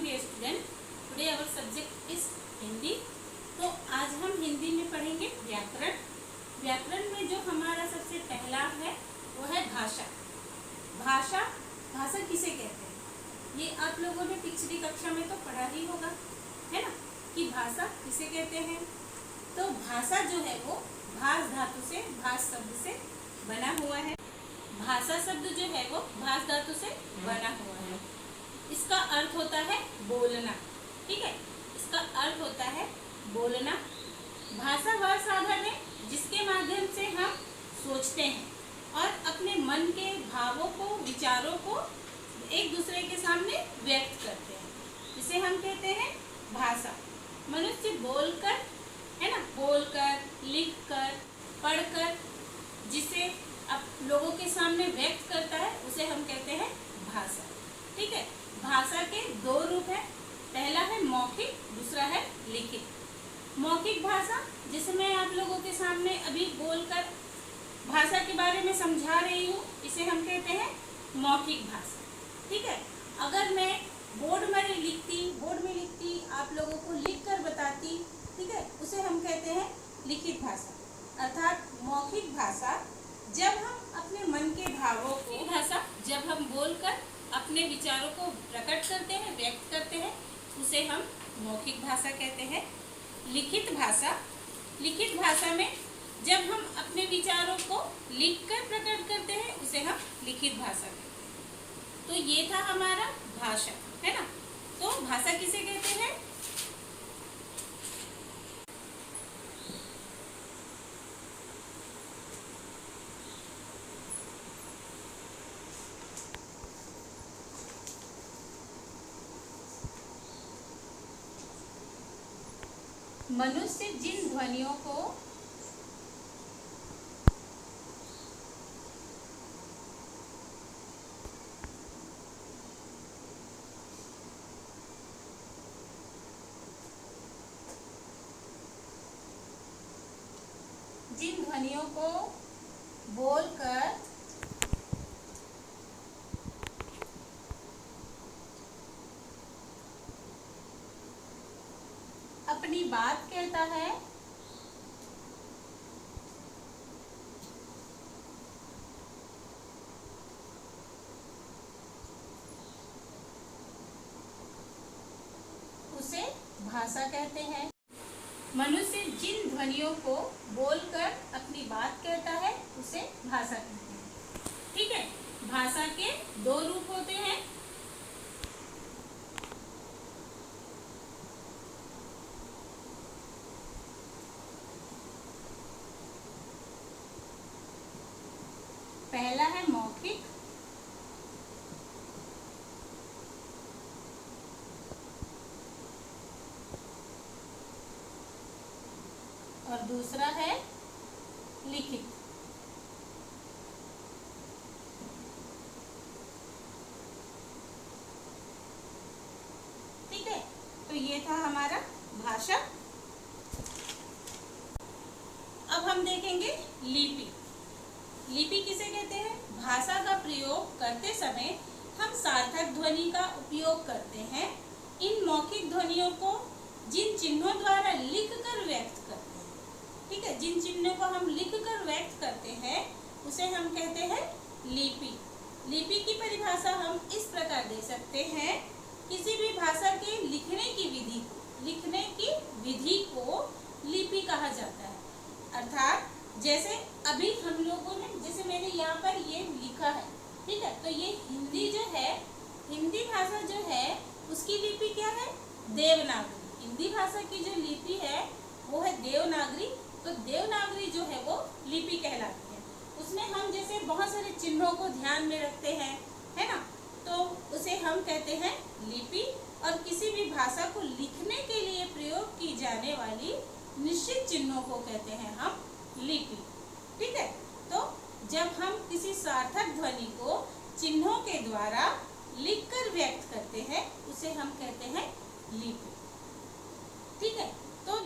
Dear student, today our subject is Hindi. तो आज हम हिंदी में पढ़ेंगे व्याकरण। व्याकरण में जो हमारा सबसे पहला है वो है भाषा। भाषा भाषा किसे कहते हैं, ये आप लोगों ने पिछली कक्षा में तो पढ़ा ही होगा, है ना, कि भाषा किसे कहते हैं। तो भाषा जो है वो भाष धातु से, भाष शब्द से बना हुआ है। भाषा शब्द जो है वो भाष धातु से बना हुआ है। इसका अर्थ होता है बोलना, ठीक है, इसका अर्थ होता है बोलना। भाषा वह साधन है जिसके माध्यम से हम सोचते हैं और अपने मन के भावों को, विचारों को एक दूसरे के सामने व्यक्त करते हैं, इसे हम कहते हैं भाषा। मनुष्य बोलकर, है ना, बोलकर, लिखकर, पढ़कर जिसे अब लोगों के सामने व्यक्त करता है उसे हम कहते हैं भाषा, ठीक है। भाषा के दो रूप हैं, पहला है मौखिक, दूसरा है लिखित। मौखिक भाषा जिसे मैं आप लोगों के सामने अभी बोलकर भाषा के बारे में समझा रही हूँ, इसे हम कहते हैं मौखिक भाषा, ठीक है। अगर मैं बोर्ड में लिखती आप लोगों को लिख कर बताती, ठीक है, उसे हम कहते हैं लिखित भाषा। अर्थात मौखिक भाषा जब हम अपने मन के भावों को, भाषा जब हम बोलकर अपने विचारों को प्रकट करते हैं, व्यक्त करते हैं, उसे हम मौखिक भाषा कहते हैं। लिखित भाषा में जब हम अपने विचारों को लिखकर प्रकट करते हैं उसे हम लिखित भाषा कहते हैं। तो ये था हमारा भाषा, है ना। तो भाषा किसे कहते हैं? मनुष्य जिन ध्वनियों को बोलकर अपनी बात कहता है, उसे भाषा कहते हैं। मनुष्य जिन ध्वनियों को बोलकर अपनी बात कहता है उसे भाषा कहते हैं, ठीक है। भाषा के दो रूप होते हैं, पहला है मौखिक और दूसरा है लिखित। ठीक है, तो ये था हमारा भाषा। अब हम देखेंगे लिपि। लिपि किसे कहते हैं? भाषा का प्रयोग करते समय हम सार्थक ध्वनि का उपयोग करते हैं। इन मौखिक ध्वनियों को जिन चिन्हों द्वारा लिखकर व्यक्त करते हैं, ठीक है, जिन चिन्हों को हम लिखकर व्यक्त करते हैं उसे हम कहते हैं लिपि। लिपि की परिभाषा हम इस प्रकार दे सकते हैं, किसी भी भाषा के लिखने की विधि को लिपि कहा जाता है। अर्थात जैसे अभी हम लोगों ने, जैसे मैंने यहाँ पर ये लिखा है, ठीक है, तो ये हिंदी जो है, हिंदी भाषा जो है उसकी लिपि क्या है? देवनागरी। हिंदी भाषा की जो लिपि है वो है देवनागरी। तो देवनागरी जो है वो लिपि कहलाती है। उसमें हम जैसे बहुत सारे चिन्हों को ध्यान में रखते हैं, है ना, तो उसे हम कहते हैं लिपि। और किसी भी भाषा को लिखने के लिए प्रयोग की जाने वाली निश्चित चिन्हों को कहते हैं हम लिपि, ठीक है। तो जब हम किसी सार्थक ध्वनि को चिन्हों के द्वारा लिखकर व्यक्त करते हैं उसे हम कहते हैं लिपि, ठीक है। तो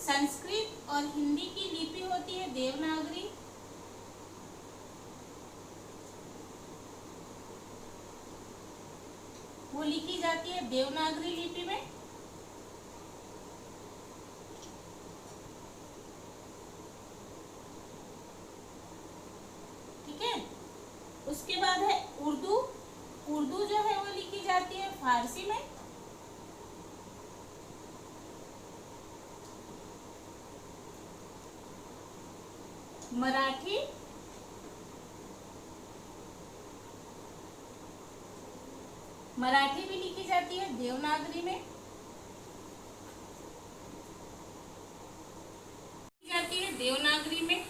संस्कृत और हिंदी की लिपि होती है देवनागरी, है देवनागरी लिपि में। ठीक है, उसके बाद है उर्दू। उर्दू जो है वो लिखी जाती है फारसी में। मराठी, मराठी भी लिखी जाती है देवनागरी में। लिखी जाती है देवनागरी में।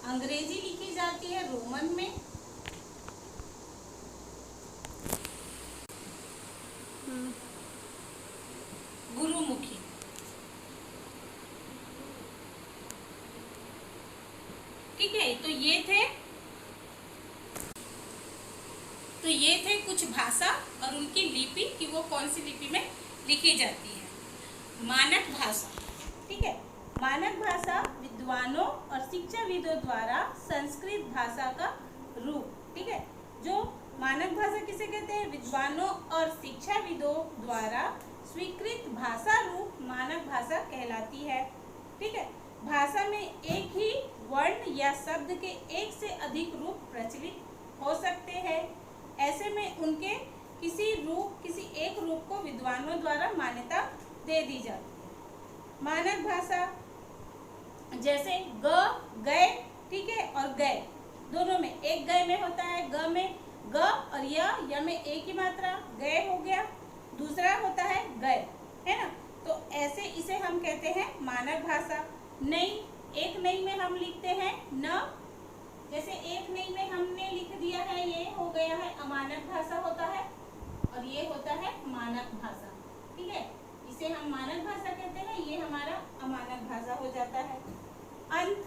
अंग्रेजी लिखी जाती है रोमन में। गुरुमुखी। ठीक है, तो ये थे कुछ भाषा और उनकी लिपि कि वो कौन सी लिपि में लिखी जाती है। मानक भाषा। ठीक है, मानक भाषा विद्वानों और शिक्षाविदों द्वारा संस्कृत भाषा का रूप। ठीक है, जो मानक भाषा किसे कहते हैं? विद्वानों और शिक्षाविदों द्वारा स्वीकृत भाषा रूप मानक भाषा कहलाती है। ठीक है, भाषा में एक ही वर्ण या शब्द के एक से अधिक रूप प्रचलित हो सकते हैं। ऐसे में उनके किसी एक रूप को विद्वानों द्वारा मान्यता दे दी जाती है। मानक भाषा जैसे ग, गए, ठीक है, और गए दोनों में, एक गए में होता है ग में ग और या में एक ही मात्रा गए हो गया, दूसरा होता है गए, है ना। तो ऐसे इसे हम कहते हैं मानक भाषा। नई, एक नई में हम लिखते हैं न, जैसे एक नई में हमने लिख दिया है, ये हो गया है अमानक भाषा होता है, और ये होता है मानक भाषा। ठीक है, इसे हम मानक भाषा कहते हैं, ये हमारा अमानक भाषा हो जाता है। अंत,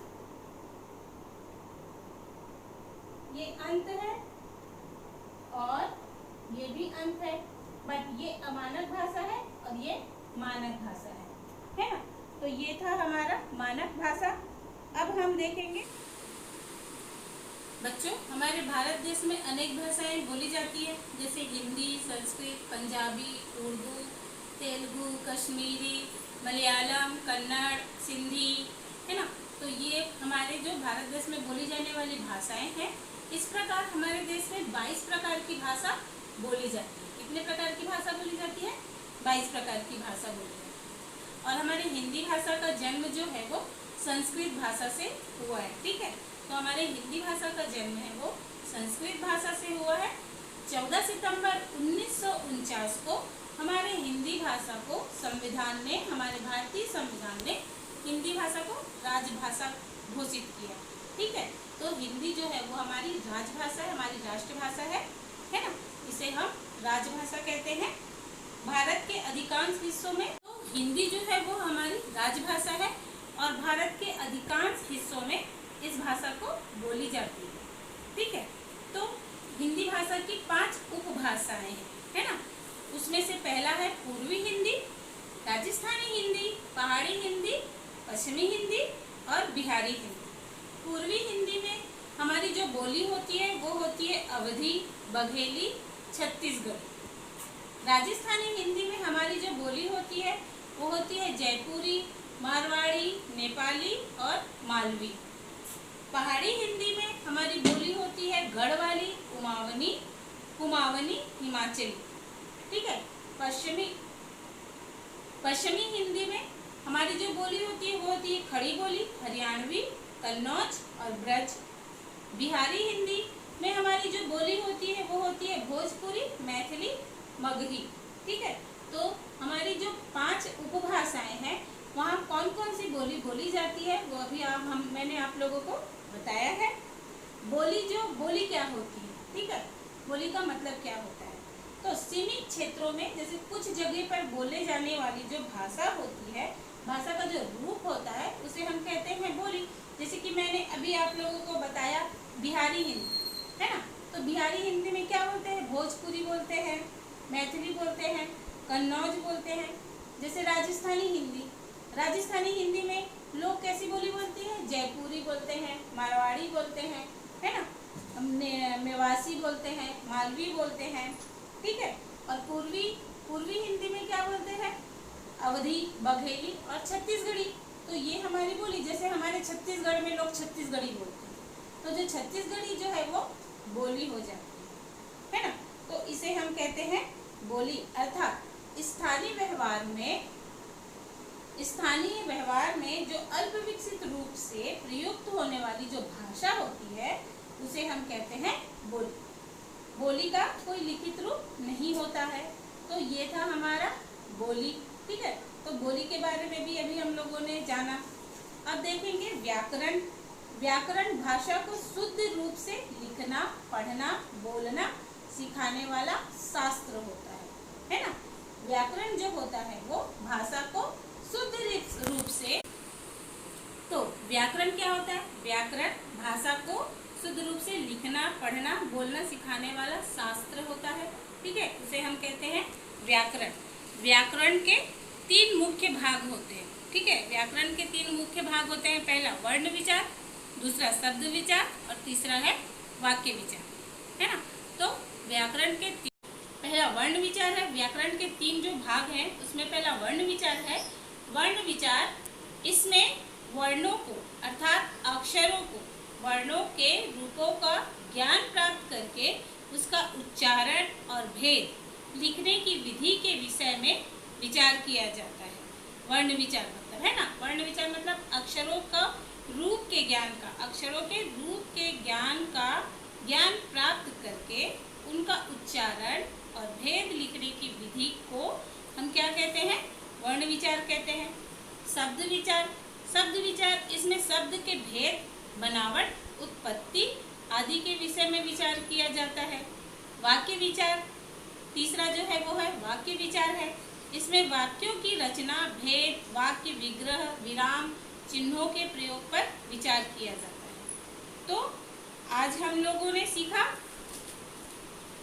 ये अंत है और ये भी अंत है, बट ये अमानक भाषा है और ये मानक भाषा है ना। तो ये था हमारा मानक भाषा। अब हम देखेंगे बच्चों, हमारे भारत देश में अनेक भाषाएं बोली जाती है, जैसे हिंदी, संस्कृत, पंजाबी, उर्दू, तेलुगु, कश्मीरी, मलयालम, कन्नड़, सिंधी, है ना। तो ये हमारे जो भारत देश में बोली जाने वाली भाषाएं हैं। इस प्रकार हमारे देश में 22 प्रकार की भाषा बोली जाती है। कितने प्रकार की भाषा बोली जाती है? 22 प्रकार की भाषा बोली जाती है। और हमारी हिंदी भाषा का जन्म जो है वो संस्कृत भाषा से हुआ है। ठीक है, तो हमारे हिंदी भाषा का जन्म है वो संस्कृत भाषा से हुआ है। 14 सितंबर 1949 को हमारे हिंदी भाषा को संविधान ने, हमारे भारतीय संविधान ने हिंदी भाषा को राजभाषा घोषित किया। ठीक है, तो हिंदी जो है वो हमारी राजभाषा है, हमारी राष्ट्रभाषा है ना। इसे हम राजभाषा कहते हैं। भारत के अधिकांश हिस्सों में तो हिंदी जो है वो हमारी राजभाषा है, और भारत के अधिकांश हिस्सों में इस भाषा को बोली जाती है। ठीक है, तो हिंदी भाषा की 5 उपभाषाएं हैं, है ना। उसमें से पहला है पूर्वी हिंदी, राजस्थानी हिंदी, पहाड़ी हिंदी, पश्चिमी हिंदी और बिहारी हिंदी। पूर्वी हिंदी में हमारी जो बोली होती है वो होती है अवधी, बघेली, छत्तीसगढ़ी। राजस्थानी हिंदी में हमारी जो बोली होती है वो होती है जयपुरी, मारवाड़ी, नेपाली और मालवी। पहाड़ी हिंदी में हमारी बोली होती है गढ़वाली, कुमावनी, हिमाचली। ठीक है, पश्चिमी हिंदी में हमारी जो बोली होती है वो होती है खड़ी बोली, हरियाणवी, कन्नौज और ब्रज। बिहारी हिंदी में हमारी जो बोली होती है वो होती है भोजपुरी, मैथिली, मगही। ठीक है, तो हमारी जो 5 उपभाषाएं हैं वहाँ कौन कौन सी बोली बोली जाती है वो अभी मैंने आप लोगों को बताया है। बोली क्या होती है? ठीक है, बोली का मतलब क्या होता है? तो सीमित क्षेत्रों में, जैसे कुछ जगह पर बोले जाने वाली जो भाषा होती है, भाषा का जो रूप होता है उसे हम कहते हैं बोली। जैसे कि मैंने अभी आप लोगों को बताया बिहारी हिंदी, है ना। तो बिहारी हिंदी में क्या बोलते हैं? भोजपुरी बोलते हैं, मैथिली बोलते हैं, कन्नौज बोलते हैं। जैसे राजस्थानी हिंदी में लोग कैसी बोली बोलते हैं? जयपुरी बोलते हैं, मारवाड़ी बोलते हैं, है ना, मेवासी बोलते हैं, मालवी बोलते हैं, ठीक है। और पूर्वी पूर्वी हिंदी में क्या बोलते हैं? अवधी, बघेली और छत्तीसगढ़ी। तो ये हमारी बोली, जैसे हमारे छत्तीसगढ़ में लोग छत्तीसगढ़ी बोलते हैं, तो जो छत्तीसगढ़ी जो है वो बोली हो जाती है ना। तो इसे हम कहते हैं बोली। अर्थात स्थानीय व्यवहार में जो अल्प विकसित रूप से प्रयुक्त होने वाली जो भाषा होती है उसे हम कहते हैं बोली। बोली का कोई लिखित रूप नहीं होता है। तो ये था हमारा बोली, ठीक है। तो बोली के बारे में भी अभी हम लोगों ने जाना। अब देखेंगे व्याकरण। व्याकरण भाषा को शुद्ध रूप से लिखना, पढ़ना, बोलना सिखाने वाला शास्त्र होता है ना। व्याकरण जो होता है वो भाषा को शुद्ध रूप से, तो व्याकरण क्या होता है? व्याकरण भाषा को शुद्ध रूप से लिखना, पढ़ना, बोलना सिखाने वाला शास्त्र होता है, ठीक है। उसे हम कहते हैं व्याकरण। व्याकरण के 3 मुख्य भाग होते हैं, ठीक है। व्याकरण के 3 मुख्य भाग होते हैं। पहला वर्ण विचार, दूसरा शब्द विचार और तीसरा है वाक्य विचार, है ना। तो व्याकरण के पहला वर्ण विचार है। व्याकरण के 3 जो भाग हैं उसमें पहला वर्ण विचार है। वर्ण विचार, इसमें वर्णों को अर्थात अक्षरों को, वर्णों के रूपों का ज्ञान प्राप्त करके उसका उच्चारण और भेद लिखने की विधि के विषय में विचार किया जाता है। वर्ण विचार मतलब, है ना, वर्ण विचार मतलब अक्षरों का रूप के ज्ञान का, अक्षरों के रूप के ज्ञान का ज्ञान प्राप्त करके उनका उच्चारण और भेद लिखने की विधि को हम क्या कहते हैं? वर्ण विचार कहते हैं। शब्द विचार, शब्द विचार, इसमें शब्द के भेद, बनावट, उत्पत्ति आदि के विषय में विचार किया जाता है। वाक्य विचार, तीसरा जो है वो है वाक्य विचार है। इसमें वाक्यों की रचना, भेद, वाक्य विग्रह, विराम चिन्हों के प्रयोग पर विचार किया जाता है। तो आज हम लोगों ने सीखा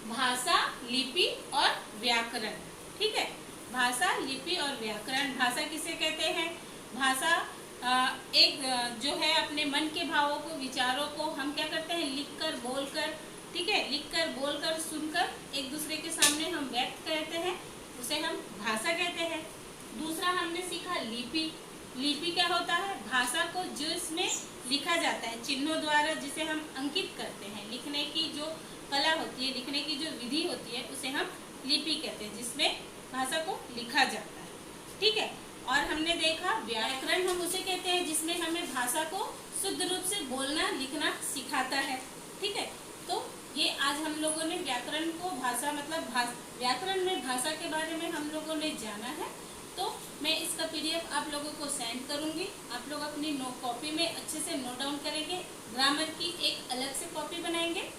भाषा, लिपि और व्याकरण, ठीक है। भाषा, लिपि और व्याकरण। भाषा किसे कहते हैं? भाषा एक जो है अपने मन के भावों को, विचारों को हम क्या करते हैं? लिखकर, बोलकर, ठीक है, लिखकर, बोलकर, सुनकर एक दूसरे के सामने हम व्यक्त करते हैं, उसे हम भाषा कहते हैं। दूसरा हमने सीखा लिपि। लिपि क्या होता है? भाषा को जो इसमें लिखा जाता है चिन्हों द्वारा, जिसे हम अंकित करते हैं, लिखने की जो कला होती है, लिखने की जो विधि होती है उसे हम लिपि कहते हैं, जिसमें भाषा को लिखा जाता है, ठीक है। और हमने देखा व्याकरण हम उसे कहते हैं जिसमें हमें भाषा को शुद्ध रूप से बोलना, लिखना सिखाता है, ठीक है। तो ये आज हम लोगों ने व्याकरण को, भाषा मतलब व्याकरण में भाषा के बारे में हम लोगों ने जाना है। तो मैं इसका PDF आप लोगों को सेंड करूंगी। आप लोग अपनी कॉपी में अच्छे से नोट डाउन करेंगे। ग्रामर की एक अलग से कॉपी बनाएंगे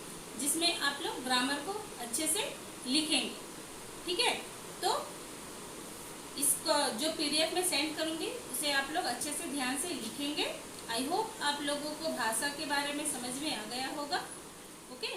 जिसमें आप लोग ग्रामर को अच्छे से लिखेंगे, ठीक है। तो इसको जो PDF में सेंड करूंगी उसे आप लोग अच्छे से ध्यान से लिखेंगे। आई होप आप लोगों को भाषा के बारे में समझ में आ गया होगा। ओके।